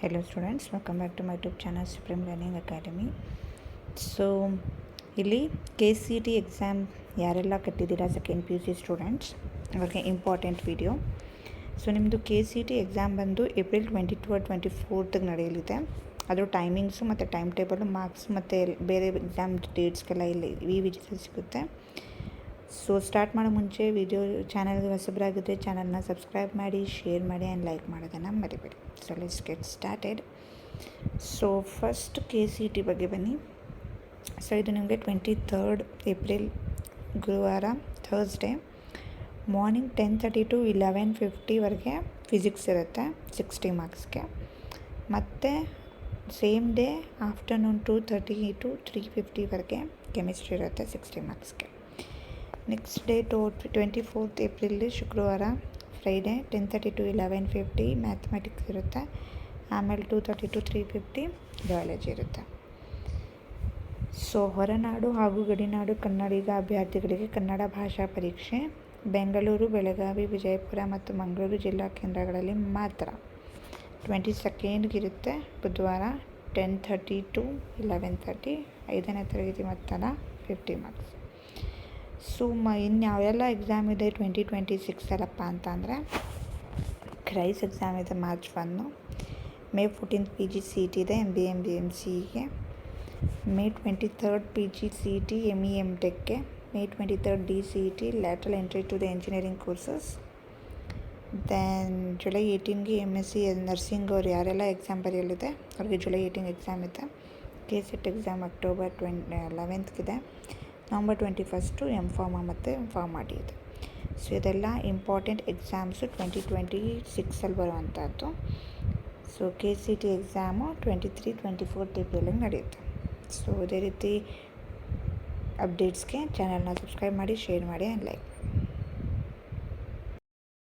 Hello students, welcome back to my YouTube channel Supreme Learning Academy. So ಇಲ್ಲಿ KCET exam ಯಾರೆಲ್ಲ ಕಟ್ಟಿದ್ದೀರಾ second PUC students ಅವ್ರಿಗೆ important video. So ನಿಮ್ಮದು KCET exam ಬಂದು April 22-24 ನಡೆಯಲಿದೆ. ಅದರ timings ಮತ್ತು ಟೈಮ್ ಟೇಬಲು ಮಾರ್ಕ್ಸ್ ಮತ್ತು ಬೇರೆ ಎಕ್ಸಾಮ್ ಡೇಟ್ಸ್ಗೆಲ್ಲ ಇಲ್ಲಿ ಈ ವಿಡಿಯೋದಲ್ಲಿ ಸಿಗುತ್ತೆ. ಸೊ ಸ್ಟಾರ್ಟ್ ಮಾಡೋ ಮುಂಚೆ ವಿಡಿಯೋ ಚಾನಲ್ಗೆ ಹೊಸಬರಾಗಿದ್ದರೆ ಚಾನಲ್ನ ಸಬ್ಸ್ಕ್ರೈಬ್ ಮಾಡಿ, ಶೇರ್ ಮಾಡಿ ಆ್ಯಂಡ್ ಲೈಕ್ ಮಾಡೋದನ್ನು ಮರಿಬೇಡಿ. So let's get started. So first KCET ಬಗ್ಗೆ ಬನ್ನಿ. ಸೊ ಇದು ನಿಮಗೆ 23rd ಏಪ್ರಿಲ್ ಗುರುವಾರ ಥರ್ಸ್ಡೇ ಮಾರ್ನಿಂಗ್ 10:30 to 11:50ವರೆಗೆ ಫಿಸಿಕ್ಸ್ ಇರುತ್ತೆ 60 ಮಾರ್ಕ್ಸ್ಗೆ. ಮತ್ತು ಸೇಮ್ ಡೇ ಆಫ್ಟರ್ನೂನ್ 2:30 to 3:50ವರೆಗೆ ಕೆಮಿಸ್ಟ್ರಿ ಇರುತ್ತೆ 60 ಮಾರ್ಕ್ಸ್ಗೆ. ನೆಕ್ಸ್ಟ್ ಡೇ 24th ಏಪ್ರಿಲ್ ಶುಕ್ರವಾರ ಫ್ರೈಡೇ 10:30 to 11:50 ಮ್ಯಾಥಮೆಟಿಕ್ಸ್ ಇರುತ್ತೆ. ಆಮೇಲೆ 2:30 to 3:50 ಬಯಾಲಜಿ ಇರುತ್ತೆ. ಸೊ ಹೊರನಾಡು ಹಾಗೂ ಗಡಿನಾಡು ಕನ್ನಡಿಗ ಅಭ್ಯರ್ಥಿಗಳಿಗೆ ಕನ್ನಡ ಭಾಷಾ ಪರೀಕ್ಷೆ ಬೆಂಗಳೂರು, ಬೆಳಗಾವಿ, ವಿಜಯಪುರ ಮತ್ತು ಮಂಗಳೂರು ಜಿಲ್ಲಾ ಕೇಂದ್ರಗಳಲ್ಲಿ ಮಾತ್ರ 22nd ಇರುತ್ತೆ ಬುಧವಾರ 10:30 to 11:30. 5ನೇ ತರಗತಿ ಮತ್ತಲ್ಲ 50 ಮಾರ್ಕ್ಸ್. ಸೊ ಇನ್ಯಾವೆಲ್ಲ ಎಕ್ಸಾಮ್ ಇದೆ 2026 ಅಲ್ಲಪ್ಪ ಅಂತ ಅಂದರೆ ಕ್ರೈಸ್ ಎಕ್ಸಾಮ್ ಇದೆ ಮಾರ್ಚ್ 1, May 14th PGCET ಇದೆ MBA MCಗೆ, May 23rd PGCET ME MTechಗೆ, May 23rd DCET lateral entry to the engineering courses. Then July 18ಗೆ MSc ನರ್ಸಿಂಗ್ ಅವ್ರು ಯಾರೆಲ್ಲ ಎಕ್ಸಾಮ್ ಬರೆಯಲಿದೆ ಅವ್ರಿಗೆ July 18 ಎಕ್ಸಾಮ್ ಇದೆ. KCET ಎಕ್ಸಾಮ್ October 11th ಇದೆ. November 21st M.Pharma ಮತ್ತು M.Pharma D ಇದೆ. ಸೊ ಇದೆಲ್ಲ ಇಂಪಾರ್ಟೆಂಟ್ ಎಕ್ಸಾಮ್ಸು 2026 ಬರುವಂಥದ್ದು. ಸೊ KCET ಎಕ್ಸಾಮು 23-24 ಏಪ್ರಿಲಿಗೆ ನಡೆಯುತ್ತೆ. ಸೊ ಇದೇ ರೀತಿ ಅಪ್ಡೇಟ್ಸ್ಗೆ ಚಾನಲ್ನ ಸಬ್ಸ್ಕ್ರೈಬ್ ಮಾಡಿ, ಶೇರ್ ಮಾಡಿ ಆ್ಯಂಡ್ ಲೈಕ್ ಮಾಡಿ.